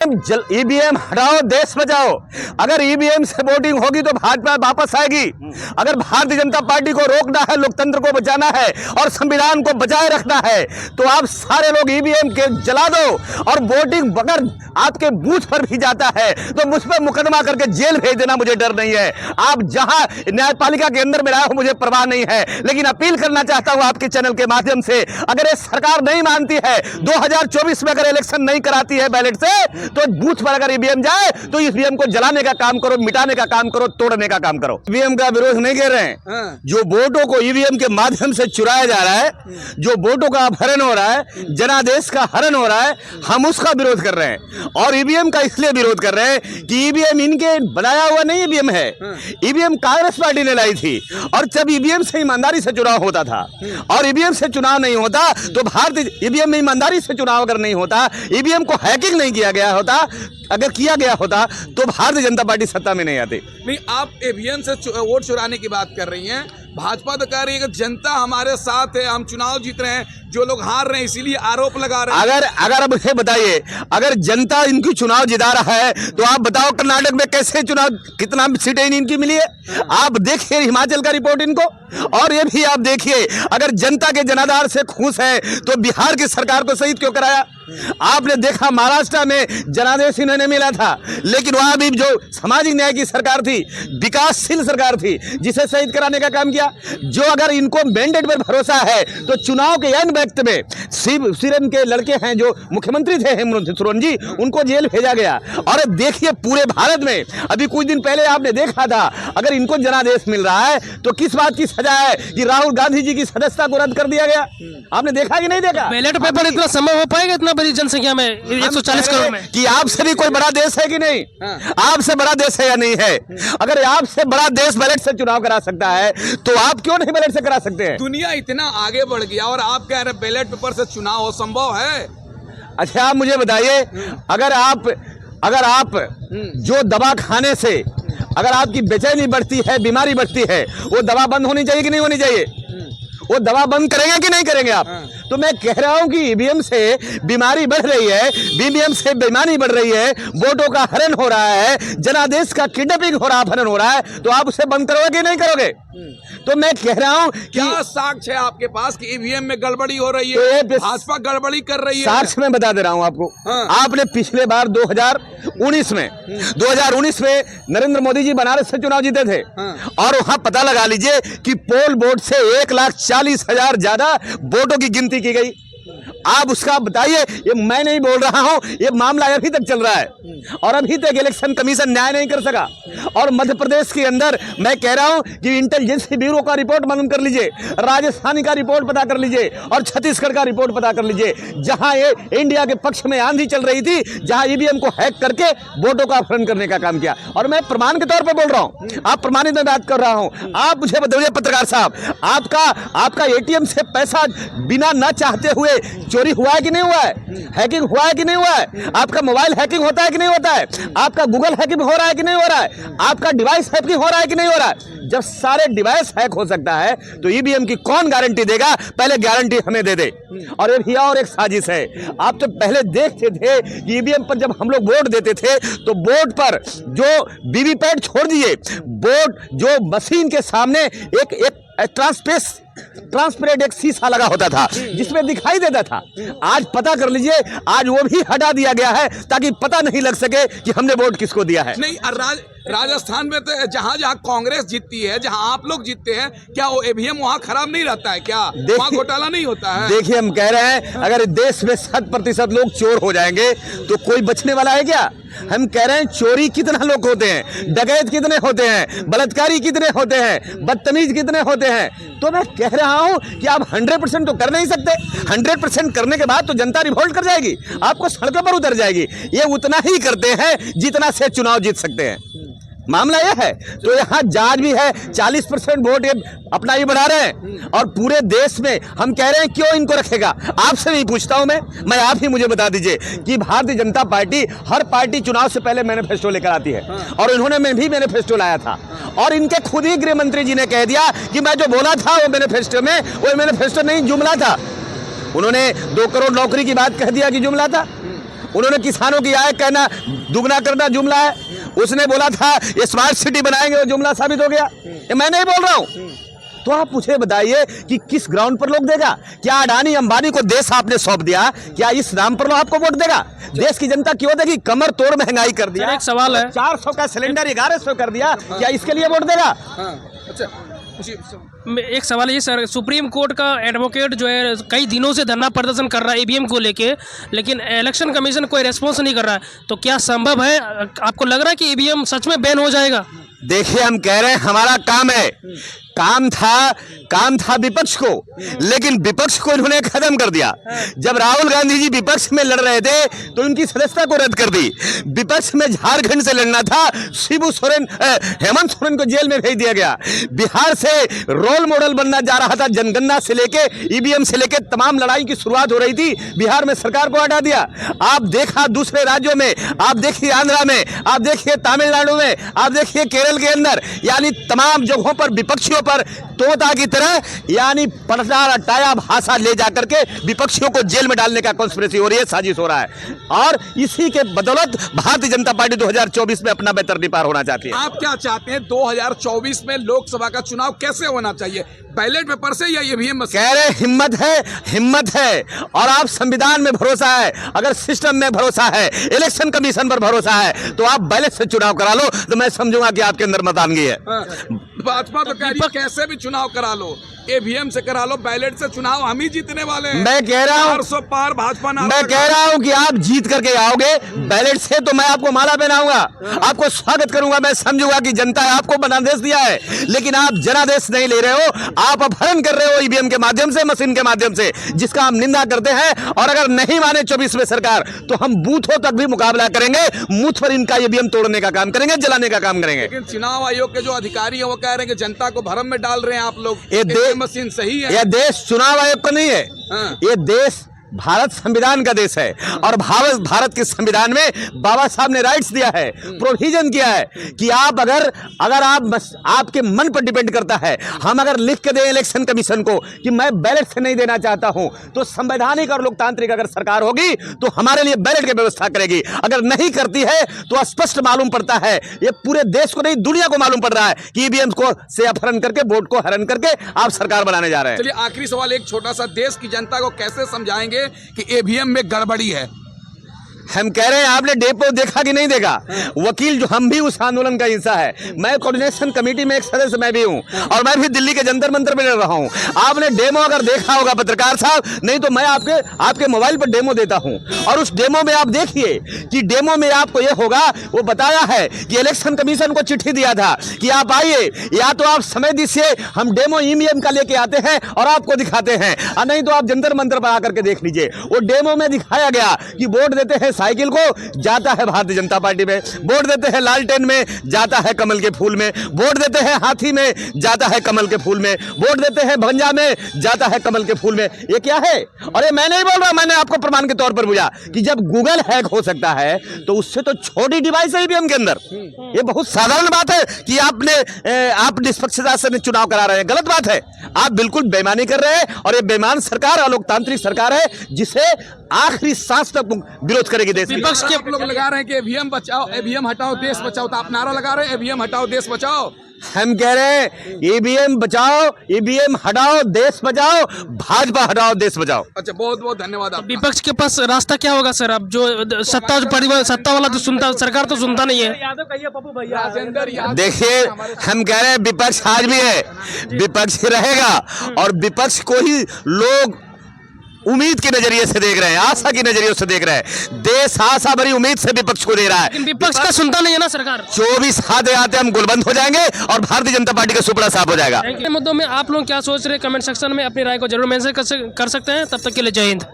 EVM हटाओ, देश बचाओ। अगर ईवीएम से वोटिंग होगी तो भाजपा वापस आएगी। अगर भारतीय जनता पार्टी को रोकना है, लोकतंत्र को बचाना है और संविधान को बचाए रखना है तो आप सारे लोग ईवीएम के जला दो। और वोटिंग अगर आपके बूथ पर भी जाता है तो मुझ पर मुकदमा करके जेल भेज देना, मुझे डर नहीं है। आप जहां न्यायपालिका के अंदर में रहे हो मुझे परवाह नहीं है, लेकिन अपील करना चाहता हूं आपके चैनल के माध्यम से, अगर ये सरकार नहीं मानती है 2024 में अगर इलेक्शन नहीं कराती है बैलेट से, तो बूथ पर अगर ईवीएम जाए तो ईवीएम को जलाने का काम करो, मिटाने का काम करो, तोड़ने का काम करो। ईवीएम का विरोध नहीं कर रहे हैं। जो वोटों को ईवीएम के माध्यम से चुराया जा रहा है, जो वोटों का अपहरण हो रहा है, जनादेश का हरण हो रहा है, हम उसका विरोध कर रहे हैं। और ईवीएम का इसलिए विरोध कर रहे हैं कि ईवीएम इनके बनाया हुआ नहीं ईवीएम है। ईवीएम कांग्रेस पार्टी ने लाई थी, और जब ईवीएम से ईमानदारी से चुनाव होता था और ईवीएम से चुनाव नहीं होता तो भारतीय ईवीएम में ईमानदारी से चुनाव अगर नहीं होता, ईवीएम को हैकिंग नहीं किया गया होता, अगर किया गया होता तो भारतीय जनता पार्टी सत्ता में नहीं आती। नहीं, आप ईवीएम से वोट चुराने की बात कर रही हैं। भाजपा तो कह रही है कि जनता हमारे साथ है, हम चुनाव जीत रहे हैं, जो लोग हार रहे हैं इसीलिए आरोप लगा रहे हैं। अगर अब मुझे बताइए, अगर जनता इनकी चुनाव जिता रहा है तो आप बताओ कर्नाटक में कैसे चुनाव, कितना सीटें इनकी मिली है। आप देखिए हिमाचल का रिपोर्ट इनको, और ये भी आप देखिए अगर जनता के जनाधार से खुश है तो बिहार की सरकार को शहीद क्यों कराया। आपने देखा महाराष्ट्र में जनादेश इन्होंने मिला था, लेकिन वहां भी जो सामाजिक न्याय की सरकार थी, विकासशील सरकार थी, जिसे शहीद कराने का काम किया। जो अगर इनको मैंडेट पर भरोसा है तो चुनाव के एंड वक्त में सीएम के लड़के हैं जो मुख्यमंत्री थे हेमंत सोरेन जी, उनको जेल भेजा गया। और देखिए पूरे भारत में अभी कुछ दिन पहले आपने देखा था, अगर इनको जनादेश मिल रहा है तो किस बात की सजा है कि राहुल गांधी जी की सदस्यता को रद्द कर दिया गया। आपने देखा कि नहीं देखा? बैलेट पेपर इतना संभव हो पाएगा इतना बड़ी जनसंख्या में, 140 करोड़ में? कि आपसे भी कोई बड़ा देश है कि नहीं? आपसे बड़ा देश है या नहीं है? अगर आपसे बड़ा देश बैलेट से चुनाव करा सकता है तो आप क्यों नहीं बैलेट से करा सकते हैं? दुनिया इतना आगे बढ़ गया और आप कह रहे बैलेट पेपर से चुनाव हो, संभव है? अच्छा आप मुझे बताइए, अगर आप जो दवा खाने से अगर आपकी बेचैनी बढ़ती है, बीमारी बढ़ती है, वो दवा बंद होनी चाहिए कि नहीं होनी चाहिए? वो दवा बंद करेंगे कि नहीं करेंगे आप? तो मैं कह रहा हूं कि ईवीएम से बीमारी बढ़ रही है, ईवीएम से बेईमानी बढ़ रही है, वोटों का हरण हो रहा है, जनादेश का किडनैपिंग हो रहा है, अपहरण हो रहा है, तो आप उसे बंद करोगे कि नहीं करोगे? तो मैं कह रहा हूं क्या साक्ष्य है आपके पास कि ईवीएम में गड़बड़ी हो रही है, भाजपा गड़बड़ी कर रही है? साक्ष्य मैं बता दे रहा हूं आपको। आपने पिछले बार 2019 में नरेंद्र मोदी जी बनारस से चुनाव जीते थे, और वहां पता लगा लीजिए कि पोल वोट से 1,40,000 ज्यादा वोटों की गिनती की गई। आप उसका बताइए, ये मैं नहीं बोल रहा हूं, ये मामला अभी तक चल रहा है और अभी तक इलेक्शन कमीशन न्याय नहीं कर सका। और मध्य प्रदेश के अंदर मैं कह रहा हूं कि इंटेलिजेंस ब्यूरो का रिपोर्ट मालूम कर लीजिए, राजस्थान का रिपोर्ट पता कर लीजिए और छत्तीसगढ़ का रिपोर्ट पता कर लीजिए, जहां ये इंडिया के पक्ष में आंधी चल रही थी, जहां ईवीएम को हैक करके वोटों का अपहरण करने का काम किया। और मैं प्रमाण के तौर पर बोल रहा हूं, आप प्रमाणित में बात कर रहा हूं। आप मुझे बताइए पत्रकार साहब, आपका एटीएम से पैसा बिना न चाहते हुए चोरी हुआ है कि नहीं हुआ है? हैकिंग हुआ है कि नहीं हुआ है? आपका मोबाइल हैकिंग होता है कि नहीं होता है? आपका गूगल हैकिंग हो रहा है कि नहीं हो रहा है? आपका डिवाइस हैकिंग हो रहा है कि नहीं हो रहा है? जब सारे डिवाइस हैक हो सकता है तो ईवीएम की कौन गारंटी देगा? पहले गारंटी हमें दे दे। और ये भी और एक साजिश है। आप तो पहले देखते थे कि ईवीएम पर जब हम लोग वोट देते थे तो बोर्ड पर जो वीवीपैट छोड़ दिए, बोर्ड जो मशीन के सामने एक ट्रांसपेरेंट एक शीशा लगा होता था जिसमें दिखाई देता था। आज पता कर लीजिए, आज वो भी हटा दिया गया है ताकि पता नहीं लग सके कि हमने वोट किसको दिया है। नहीं, राजस्थान में तो जहां कांग्रेस जीतती है, जहां आप लोग जीतते हैं, क्या वो ईवीएम वहां खराब नहीं रहता है? क्या वहां घोटाला नहीं होता है? देखिए हम कह रहे हैं, अगर देश में 100% लोग चोर हो जाएंगे तो कोई बचने वाला है क्या? हम कह रहे हैं चोरी कितना लोग होते हैं, डकैत कितने होते हैं, बलात्कारी कितने होते हैं, बदतमीज कितने होते हैं। तो मैं कह रहा हूं कि आप 100% तो कर नहीं सकते। 100% करने के बाद तो जनता रिवोल्ट कर जाएगी, आपको सड़कों पर उतर जाएगी। ये उतना ही करते हैं जितना से चुनाव जीत सकते हैं। मामला यह है। तो यहाँ जांच भी है, 40% वोट ये अपना ही बढ़ा रहे हैं और पूरे देश में हम कह रहे हैं क्यों इनको रखेगा। आपसे नहीं पूछता हूं मैं आप ही मुझे बता दीजिए कि भारतीय जनता पार्टी, हर पार्टी चुनाव से पहले मैनिफेस्टो लेकर आती है और इन्होंने मैं भी मैनिफेस्टो लाया था और इनके खुद ही गृह मंत्री जी ने कह दिया कि मैं जो बोला था वो मैनिफेस्टो में, वो मैनिफेस्टो नहीं जुमला था। उन्होंने 2 करोड़ नौकरी की बात कह दिया कि जुमला था। उन्होंने किसानों की आय कहना दुगना करना जुमला है। उसने बोला था ये स्मार्ट सिटी बनाएंगे, वो जुमला साबित हो गया। ये मैं नहीं बोल रहा हूं। तो आप मुझे बताइए कि किस ग्राउंड पर लोग देगा? क्या अडानी अंबानी को देश आपने सौंप दिया, क्या इस नाम पर लोग आपको वोट देगा? देश की जनता क्यों देगी? कमर तोड़ महंगाई कर दिया, एक सवाल है, 400 का सिलेंडर 1100 कर दिया, क्या इसके लिए वोट देगा? अच्छा, एक सवाल ये सर, सुप्रीम कोर्ट का एडवोकेट जो है कई दिनों से धरना प्रदर्शन कर रहा है ईवीएम को लेके, लेकिन इलेक्शन कमीशन कोई रेस्पॉन्स नहीं कर रहा है। तो क्या संभव है, आपको लग रहा है कि ईवीएम सच में बैन हो जाएगा? देखिए, हम कह रहे हैं हमारा काम है, काम था विपक्ष को, लेकिन विपक्ष को इन्होंने खत्म कर दिया। जब राहुल गांधी जी विपक्ष में लड़ रहे थे तो उनकी सदस्यता को रद्द कर दी। विपक्ष में झारखंड से लड़ना था, शिबू सोरेन हेमंत सोरेन को जेल में भेज दिया गया। बिहार से रोल मॉडल बनना जा रहा था, जनगणना से लेके ईवीएम से लेके तमाम लड़ाई की शुरुआत हो रही थी, बिहार में सरकार को हटा दिया। आप देखा दूसरे राज्यों में, आप देखिए आंध्रा में, आप देखिए तमिलनाडु में, आप देखिए केरल के अंदर, यानी तमाम जगहों पर विपक्षियों पर तोता की तरह यानी पलटा रटाया भाषा ले जाकर के विपक्षियों को जेल में डालने का कॉन्स्पिरेसी हो रही है, साजिश हो रहा है। और इसी के बदौलत भारतीय जनता पार्टी 2024 में अपना बेहतर पार होना चाहती है। आप क्या चाहते हैं 2024 में लोकसभा का चुनाव कैसे होना चाहिए? बैलेट पेपर से या ईवीएम से? कह रहे हिम्मत है और आप संविधान में भरोसा है, अगर सिस्टम में भरोसा है, इलेक्शन कमीशन पर भरोसा है, तो आप बैलेट से चुनाव करा लो, तो मैं समझूंगा कि आपके अंदर मर्दानगी है। भाजपा तो कह रही है कैसे भी चुनाव करा लो, ईवीएम से करा लो, बैलेट से चुनाव हम ही जीतने वाले हैं। मैं कह रहा हूं 400 पार भाजपा ना। मैं कह रहा हूं कि आप जीत करके आओगे बैलेट से, तो मैं आपको माला पहनाऊंगा, आपको स्वागत करूंगा, मैं समझूंगा कि जनता है आपको जनादेश दिया है। लेकिन आप जनादेश नहीं ले रहे हो, आप अपहरण कर रहे हो ईवीएम के माध्यम से, मशीन के माध्यम से, जिसका हम निंदा करते हैं। और अगर नहीं माने 24 में सरकार, तो हम बूथों तक भी मुकाबला करेंगे, बूथ पर इनका ईवीएम तोड़ने का काम करेंगे, जलाने का काम करेंगे। लेकिन चुनाव आयोग के जो अधिकारी हैं वो कह रहे हैं कि जनता को भ्रम में डाल रहे हैं आप लोग, ये मशीन सही है। यह देश चुनाव आयोग का नहीं है, ये देश भारत संविधान का देश है। और भारत के संविधान में बाबा साहब ने राइट्स दिया है, प्रोविजन किया है कि आप अगर आप आपके मन पर डिपेंड करता है, हम अगर लिख के दें इलेक्शन कमीशन को कि मैं बैलेट से नहीं देना चाहता हूं, तो संवैधानिक और लोकतांत्रिक अगर सरकार होगी तो हमारे लिए बैलेट की व्यवस्था करेगी। अगर नहीं करती है तो स्पष्ट मालूम पड़ता है, ये पूरे देश को नहीं दुनिया को मालूम पड़ रहा है कि ईवीएम को से अपहरण करके, वोट को हरण करके आप सरकार बनाने जा रहे हैं। चलिए आखिरी सवाल एक छोटा सा, देश की जनता को कैसे समझाएंगे कि ईवीएम में गड़बड़ी है? हम कह रहे हैं आपने डेपो देखा कि नहीं देखा? वकील जो, हम भी उस आंदोलन का हिस्सा है, मैं कोऑर्डिनेशन कमेटी में एक सदस्य मैं भी हूं, और मैं भी दिल्ली के जंतर मंतर में रह रहा हूं। आपने डेमो अगर देखा होगा पत्रकार साहब, नहीं तो मैं आपके मोबाइल पर डेमो देता हूं, और उस डेमो में आप देखिए कि डेमो में आपको यह होगा, वो बताया है कि इलेक्शन कमीशन को चिट्ठी दिया था कि आप आइए, या तो आप समय दीजिए, हम डेमो ईवीएम का लेके आते हैं और आपको दिखाते हैं, और नहीं तो आप जंतर मंतर पर आकर के देख लीजिए। वो डेमो में दिखाया गया कि वोट देते हैं साइकिल को, जाता है भारतीय जनता पार्टी में, वोट देते हैं लालटेन में, जाता है कमल के फूल में, वोट देते हैं हाथी में, जाता है कमल के फूल में, वोट देते हैं भंजा में, जाता है कमल के फूल में। ये क्या है? अरे मैं नहीं बोल रहा, मैंने आपको प्रमाण के तौर पर बुझा कि जब गूगल हैक हो सकता है तो उससे तो छोटी डिवाइस है ईवीएम के अंदर। ये बहुत साधारण बात है कि आप निष्पक्षता से चुनाव करा रहे हैं, गलत बात है। आप बिल्कुल बेईमानी कर रहे हैं, और ये बेईमान सरकार अलोकतांत्रिक सरकार है, जिसे आखिरी सांस तक विरोध करेगी देश। विपक्ष के लोग लगा रहे हैं कि ईवीएम बचाओ, ईवीएम हटाओ, देश बचाओ, तो आप नारा लगा रहे हैं ईवीएम हटाओ, देश बचाओ। हम कह रहे हैं ईवीएम बचाओ, ईवीएम हटाओ, देश बचाओ, भाजपा हटाओ, देश बचाओ। अच्छा, बहुत बहुत धन्यवाद आपका। विपक्ष के पास रास्ता क्या होगा सर? अब जो सत्ता वाला तो सुनता, सरकार तो सुनता नहीं है। देखिए, हम कह रहे हैं विपक्ष आज भी है, विपक्ष रहेगा, और विपक्ष को ही लोग उम्मीद के नजरिए से देख रहे हैं, आशा के नजरिए से देख रहे हैं। देश आशा भरी उम्मीद से विपक्ष को दे रहा है। विपक्ष का सुनता नहीं है ना सरकार। 24 आते आते हम गुलबंद हो जाएंगे और भारतीय जनता पार्टी का सुपड़ा साफ हो जाएगा। मुद्दों में आप लोग क्या सोच रहे हैं, कमेंट सेक्शन में अपनी राय को जरूर मेंशन कर सकते हैं। तब तक के लिए जय हिंद।